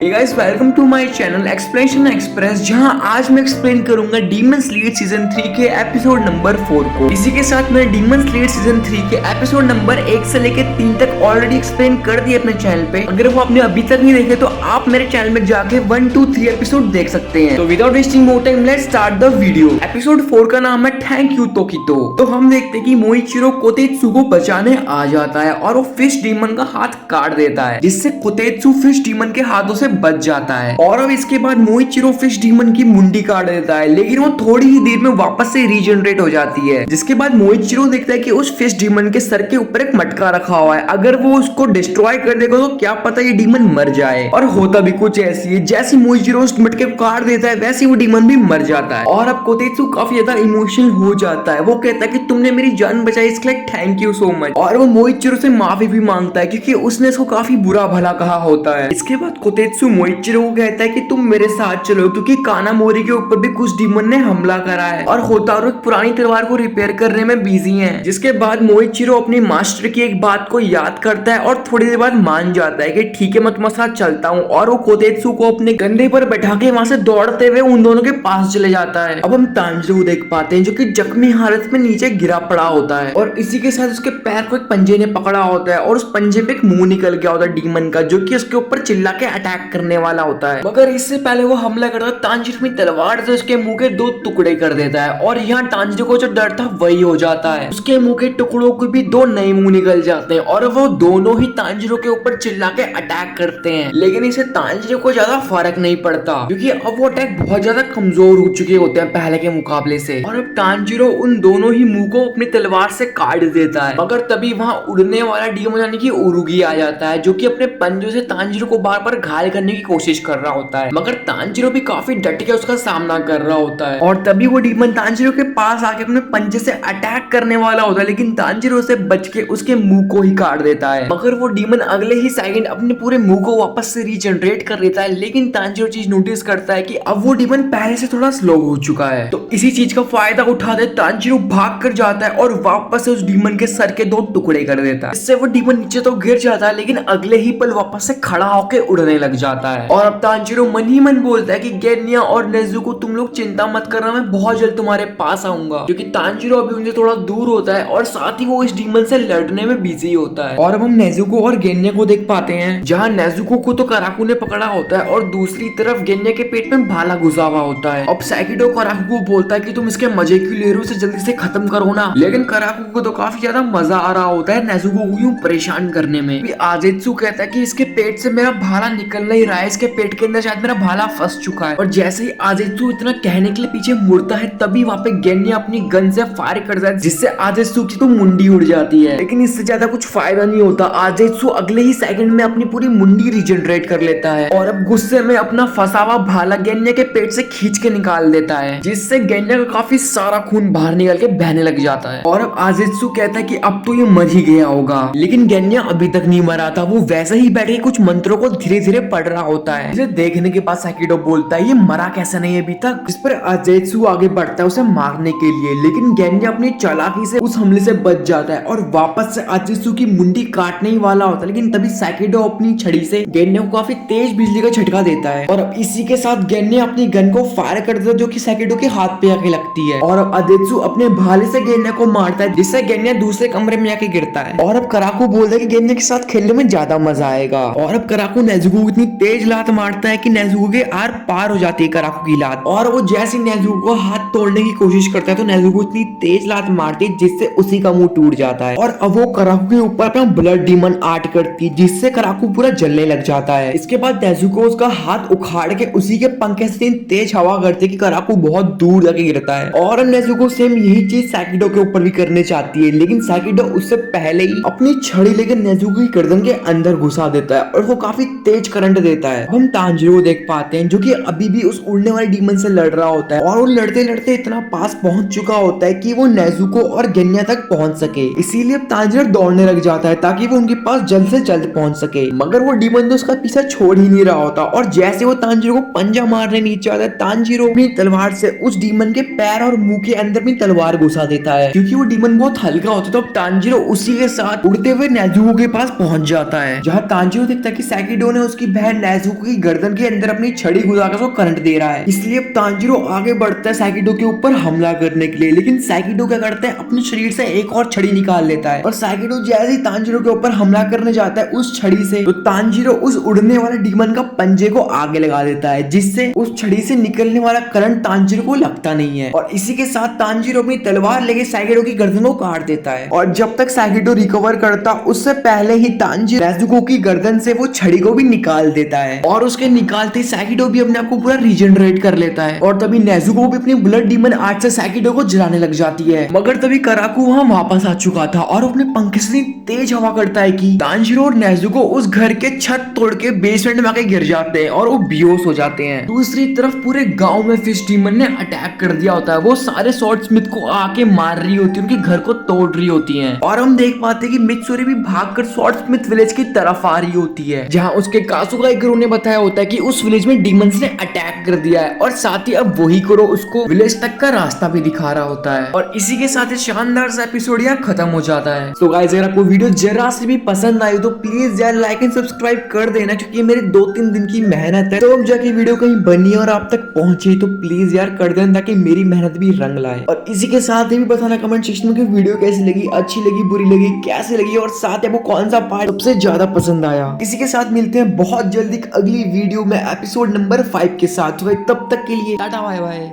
Hey guys, welcome to my channel explanation express, जहां आज मैं एक्सप्लेन करूंगा डीमन स्लेयर सीजन 3 के एपिसोड नंबर 4 को। इसी के साथ मैंने डीमन स्लेयर सीजन 3 के एपिसोड नंबर 1 से लेके 3 तक ऑलरेडी एक्सप्लेन कर दिए अपने चैनल पे। अगर वो आपने अभी तक नहीं देखे तो आप मेरे चैनल में जाके 1, 2, 3 एपिसोड देख सकते हैं। तो without wasting more time let's start the video. Episode 4 का नाम है थैंक यू तोकितो। तो हम देखते हैं कि मोइचिरो कोतेत्सु को बचाने आ जाता है और वो फिश डीमन का हाथ काट देता है, जिससे कोतेत्सु फिश डीमन के हाथों से बच जाता है। और अब इसके बाद मोइचिरो फिश डीमन की मुंडी काट देता है, लेकिन वो थोड़ी ही देर में वापस से रीजनरेट हो जाती है। जिसके बाद मोइचिरो देखता है कि उस फिश डीमन के सर के ऊपर एक मटका रखा हुआ है, अगर वो उसको डिस्ट्रॉय कर देगा तो क्या पता ये डीमन मर जाए। और होता भी कुछ ऐसी है, जैसे मोइचिरो उस मटके को काट देता है वैसे वो डीमन भी मर जाता है। और अब कोतेत्सु काफी ज्यादा इमोशनल हो जाता है। वो कहता है कि तुमने मेरी जान बचाई, इसके लिए थैंक यू सो मच। और वो मोइचिरो से माफी भी मांगता है क्योंकि उसने इसको काफी बुरा भला कहा होता है। इसके बाद कोतेत्सु मोइचिरो को कहता है कि तुम मेरे साथ चलो, क्योंकि कानामोरी के ऊपर भी कुछ डीमन ने हमला करा है और होतारो एक पुरानी तलवार को रिपेयर करने में बिजी है। जिसके बाद मोइचिरो अपनी मास्टर की एक बात को याद करता है और थोड़ी देर बाद मान जाता है कि ठीक है मैं तुम्हारे साथ चलता हूँ। और वो कोतेत्सु को अपने कंधे पर बैठा के वहां से दौड़ते हुए उन दोनों के पास चले जाता है। अब हम तांजिरो को देख पाते हैं जो कि जख्मी हालत में नीचे गिरा पड़ा होता है और इसी के साथ उसके पैर को एक पंजे ने पकड़ा होता है और उस पंजे पे एक मुंह निकल गया होता है डीमन का, जो कि उसके ऊपर चिल्ला के अटैक करने वाला होता है। मगर इससे पहले वो हमला करता है तांजिरो अपनी तलवार से उसके मुंह के 2 टुकड़े कर देता है और यहाँ तांजिरो को जो डर था वही हो जाता है। उसके मुंह के टुकड़ों को भी 2 नए मुंह निकल जाते हैं और वो दोनों ही तांजिरो के ऊपर चिल्ला के अटैक करते हैं। लेकिन इसे तांजिरो को ज्यादा फर्क नहीं पड़ता क्योंकि अब वो अटैक बहुत ज्यादा कमजोर हो चुके होते हैं पहले के मुकाबले से। और अब तांजिरो उन दोनों ही मुंह को अपनी तलवार से काट देता है। मगर तभी वहां उड़ने वाला डीमन यानी कि उरुगी आ जाता है, जो कि अपने पंजों से तांजिरो को बार बार घायल करने की कोशिश कर रहा होता है। मगर तांजिरो भी काफी डट के उसका सामना कर रहा होता है और तभी वो डीमन तांजिरो के पास आके अपने पंजे से अटैक करने वाला होता है, लेकिन तांजिरो से बच के उसके मुंह को ही काट देता है। मगर वो डीमन अगले ही सेकंड अपने पूरे मुंह को वापस से रीजनरेट कर देता है। लेकिन तांजिरो चीज नोटिस करता है कि अब वो डीमन पहले से थोड़ा स्लो हो चुका है। तो इसी चीज का फायदा उठाते तांजिरो भाग कर जाता है और वापस से उस डीमन के सर के 2 टुकड़े कर देता है। इससे वो डीमन नीचे तो गिर जाता है, लेकिन अगले ही पल वापस से खड़ा होकर उड़ने लग जाता है। और अब तांजिरो मन ही मन बोलता है कि गेन्या और नेजुको तुम लोग चिंता मत करना, मैं बहुत जल्द तुम्हारे पास आऊंगा। क्योंकि तांजिरो अभी उनसे थोड़ा दूर होता है और साथ ही वो इस डीमन से लड़ने में बिजी होता है। और अब हम नेजुको और गेन्या को देख पाते हैं, जहाँ नेजुको को तो कराकू ने पकड़ा होता है और दूसरी तरफ गेन्या के पेट में भाला घुसा हुआ होता है। अब साइकिडो कराकू को बोलता है कि तुम इसके मजे क्यों ले रहे हो, इसे जल्दी से खत्म करो ना। लेकिन कराकू को तो काफी ज्यादा मजा आ रहा होता है नेजुको को यूं परेशान करने में। आजेत्सु कहता है कि इसके पेट से मेरा भाला निकल नहीं रहा है, इसके पेट के अंदर शायद मेरा भाला फंस चुका है। और जैसे ही आजेत्सु इतना कहने के लिए पीछे मुड़ता है, तभी वहाँ पे गेन्या अपनी गन से फायर करता है, जिससे आजेत्सु की तो मुंडी उड़ जाती है। लेकिन इससे ज्यादा कुछ फायदा नहीं होता। आजेत्सु अगले ही सेकंड में अपनी पूरी मुंडी रीजनरेट कर लेता है और अब गुस्से में अपना फंसा हुआ भाला गेन्या के पेट से खींच के निकाल देता है, जिससे गेन्या का काफी सारा खून बाहर निकल के बहने लग जाता है। और अब आजेत्सु कहता है कि अब तो ये मर ही गया होगा, लेकिन गेन्या अभी तक नहीं मरा था। वो वैसे ही बैठे कुछ मंत्रों को धीरे धीरे पढ़ रहा होता है। इसे देखने के बाद साइकिडो बोलता है ये मरा कैसे नहीं अभी तक। इस पर आजेत्सु आगे बढ़ता है उसे मारने के लिए, लेकिन गेन्या अपनी चालाकी से उस हमले से बच जाता है और वापस से आजेत्सु की मुंडी काटने ही वाला होता है। लेकिन तभी साइकिडो अपनी छड़ी से गेन्या को काफी तेज बिजली का झटका देता है और अब इसी के साथ गेन्या अपनी गन को फायर कर देता है, जो कि साइकिडो के हाथ पे आके लगती है। और अब आजेत्सु अपने भाले से गेन्या को मारता है, जिससे गेन्या दूसरे कमरे में जाके गिरता है। और अब कराकू बोलता है कि गेन्या के साथ खेलने में ज्यादा मजा आएगा। और अब कराकू नेजुको को इतनी तेज लात मारता है कि नेजुको के आर पार हो जाती है कराकू की लात। और वो जैसे नेजुको को हाथ तोड़ने की कोशिश करता है तो नेजुको इतनी तेज लात मारती है जिससे उसी का मुंह टूट जाता है। और अब वो कराकू के ऊपर अपना ब्लड डीमन आर्ट करती है, जिससे कराकू पूरा जलने लग जाता है। इसके बाद नेजुको उसका हाथ उखाड़ के उसी के पंखे से तेज हवा करती है कि कराकू बहुत दूर जाके गिरता है। और नेजुको सेम यही चीज साइकिडो के ऊपर भी करने चाहती है, लेकिन साइकिडो उससे पहले ही अपनी छड़ी लेकर नेजुको की गर्दन के अंदर घुसा देता है और वो काफी तेज करंट देता है। हम तांजिरो को देख पाते हैं जो कि अभी भी उस उड़ने वाले डीमन से लड़ रहा होता है और वो लड़ते लड़ते इतना पास पहुंच चुका होता है कि वो नेजुको और गेन्या तक पहुंच सके। इसीलिए अब तांजिरो दौड़ने लग जाता है ताकि वो उनके पास जल्द से जल्द पहुंच सके। मगर वो डीमन तो उसका पीछा छोड़ ही नहीं रहा होता और जैसे वो तांजिरो को पंजा मारने नीचे आता है, तांजिरो अपनी तलवार से उस डीमन के पैर और मुंह के अंदर भी तलवार घुसा देता है। क्योंकि वो डीमन बहुत हल्का होता है तो अब तांजिरो उसी के साथ उड़ते हुए नेजुको के पास पहुंच जाता है, जहाँ तांजीरो देखता है कि सैकिडो ने उसकी बहन नेजुको की गर्दन के अंदर अपनी छड़ी घुसाकर उसको करंट दे रहा है। इसलिए अब तांजीरो आगे बढ़ता है सैकिडो के ऊपर हमला करने के लिए, लेकिन सैकिडो क्या करता है अपने शरीर से एक और छड़ी निकाल लेता है और सैकिडो जैसे ही तांजीरो के ऊपर हमला करने जाता है उस छड़ी से, तो तांजीरो उस उड़ने वाले डीमन का पंजे को आगे लगा देता है, जिससे उस छड़ी से निकलने वाला करंट तांजीरो को लगता नहीं है। और इसी के साथ तांजीरो अपनी तलवार लेके सैकिडो की गर्दन को काट देता है। और जब तक सैकिडो रिकवर करता उससे पहले ही तांजीरो नेजुको की गर्दन से वो छड़ी को भी निकाल देता है और उसके निकालते सैकिडो भी अपने आप को पूरा रीजनरेट कर लेता है। और तभी नेजुको भी अपनी ब्लड डीमन आर्ट से सैकिडो को जलाने लग जाती है, मगर तभी कराकू वहां वापस आ चुका था और अपने पंख से तेज हवा करता है कि तांजीरो और नेजुको उस घर के छत तोड़ के बेसमेंट में आके गिर जाते हैं और वो बेहोश हो जाते हैं। दूसरी तरफ पूरे गांव में फिश डीमन ने अटैक कर दिया होता है, वो सारे स्वॉर्ड स्मिथ को आके मार रही होती है, उनके घर को तोड़ रही होती हैं। और हम देख पाते हैं कि मित्सुरी भी भागकर स्वॉर्ड स्मिथ विलेज की तरफ आ रही होती है, जहां उसके कासुगा गुरु ने बताया होता है कि उस विलेज में डीमंस ने अटैक कर दिया है और साथ ही अब वही करो उसको विलेज तक का रास्ता भी दिखा रहा होता है। और इसी के साथ शानदार सा एपिसोड यहाँ खत्म हो जाता है। तो गाइस अगर आपको वीडियो जरा से भी पसंद आई तो प्लीज यार लाइक एंड सब्सक्राइब कर देना, क्योंकि मेरे 2-3 दिन की मेहनत है, तो अब जाके वीडियो कहीं बनी और आप तक पहुंचे तो प्लीज यार कर देना, ताकि मेरी मेहनत भी रंग लाए। और इसी के साथ ही भी बताना कमेंट सेक्शन में कि वीडियो कैसी लगी, अच्छी लगी, बुरी लगी, कैसी लगी और साथ ही आपको कौन सा पार्ट सबसे ज्यादा पसंद आया। इसी के साथ मिलते हैं बहुत जल्दी अगली वीडियो में एपिसोड नंबर 5 के साथ। तब तक के लिए टाटा बाय बाय।